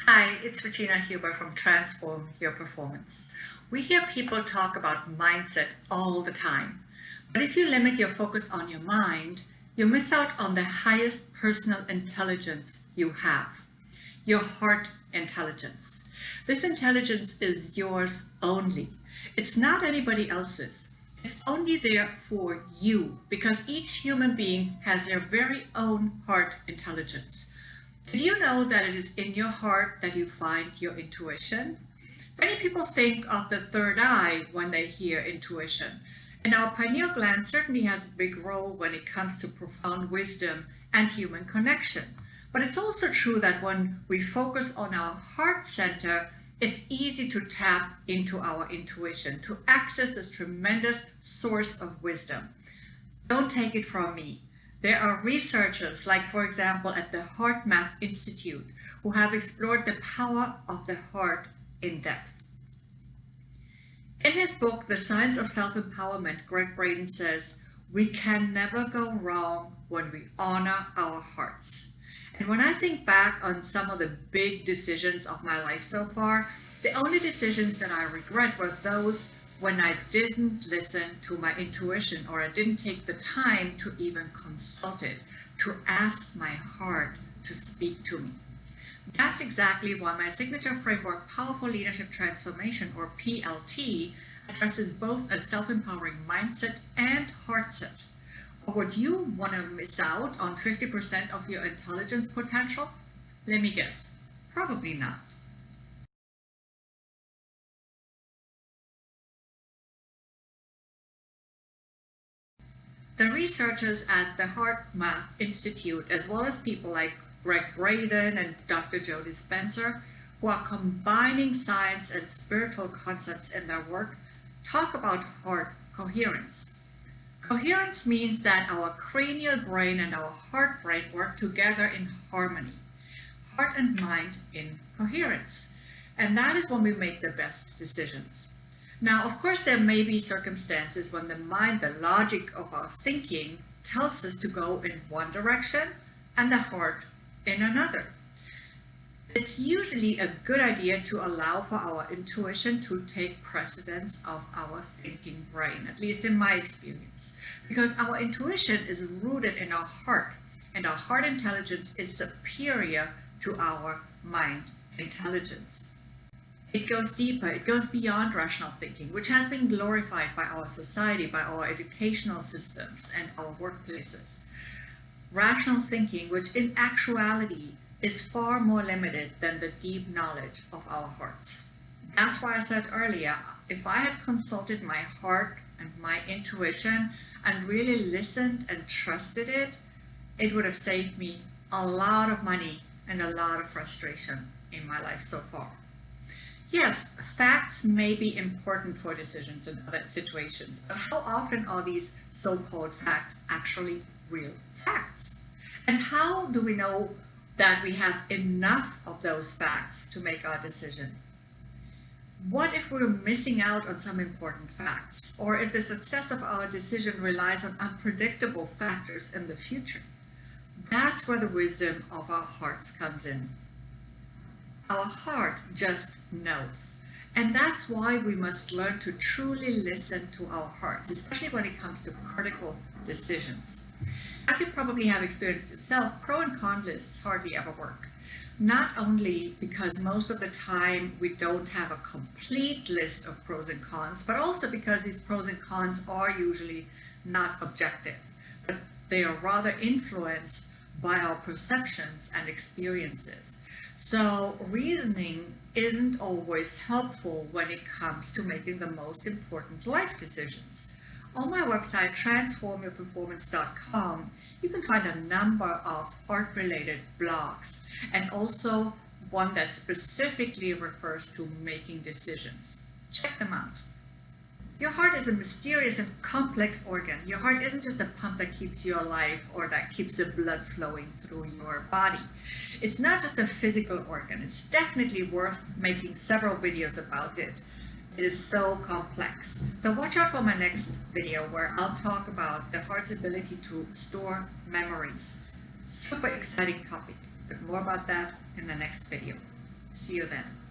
Hi, it's Regina Huber from Transform Your Performance. We hear people talk about mindset all the time. But if you limit your focus on your mind, you miss out on the highest personal intelligence you have, your heart intelligence. This intelligence is yours only. It's not anybody else's. It's only there for you because each human being has their very own heart intelligence. Did you know that it is in your heart that you find your intuition? Many people think of the third eye when they hear intuition, and our pineal gland certainly has a big role when it comes to profound wisdom and human connection. But it's also true that when we focus on our heart center, it's easy to tap into our intuition, to access this tremendous source of wisdom. Don't take it from me. There are researchers, like for example at the HeartMath Institute, who have explored the power of the heart in depth. In his book, The Science of Self-Empowerment, Greg Braden says, we can never go wrong when we honor our hearts. And when I think back on some of the big decisions of my life so far, the only decisions that I regret were those when I didn't listen to my intuition, or I didn't take the time to even consult it, to ask my heart to speak to me. That's exactly why my signature framework, Powerful Leadership Transformation, or PLT, addresses both a self-empowering mindset and heartset. Or would you want to miss out on 50% of your intelligence potential? Let me guess, probably not. The researchers at the HeartMath Institute, as well as people like Greg Braden and Dr. Joe Dispenza, who are combining science and spiritual concepts in their work, talk about heart coherence. Coherence means that our cranial brain and our heart brain work together in harmony, heart and mind in coherence. And that is when we make the best decisions. Now, of course, there may be circumstances when the mind, the logic of our thinking, tells us to go in one direction and the heart in another. It's usually a good idea to allow for our intuition to take precedence of our thinking brain, at least in my experience, because our intuition is rooted in our heart, and our heart intelligence is superior to our mind intelligence. It goes deeper, it goes beyond rational thinking, which has been glorified by our society, by our educational systems and our workplaces. Rational thinking, which in actuality is far more limited than the deep knowledge of our hearts. That's why I said earlier, if I had consulted my heart and my intuition and really listened and trusted it, it would have saved me a lot of money and a lot of frustration in my life so far. Yes, facts may be important for decisions in other situations, but how often are these so-called facts actually real facts? And how do we know that we have enough of those facts to make our decision? What if we're missing out on some important facts, or if the success of our decision relies on unpredictable factors in the future? That's where the wisdom of our hearts comes in. Our heart just knows. And that's why we must learn to truly listen to our hearts, especially when it comes to critical decisions. As you probably have experienced yourself, pro and con lists hardly ever work. Not only because most of the time we don't have a complete list of pros and cons, but also because these pros and cons are usually not objective, but they are rather influenced by our perceptions and experiences. So reasoning isn't always helpful when it comes to making the most important life decisions. On my website, transformyourperformance.com, you can find a number of heart-related blogs and also one that specifically refers to making decisions. Check them out. Your heart is a mysterious and complex organ. Your heart isn't just a pump that keeps you alive or that keeps the blood flowing through your body. It's not just a physical organ. It's definitely worth making several videos about it. It is so complex. So watch out for my next video where I'll talk about the heart's ability to store memories. Super exciting topic, but more about that in the next video. See you then.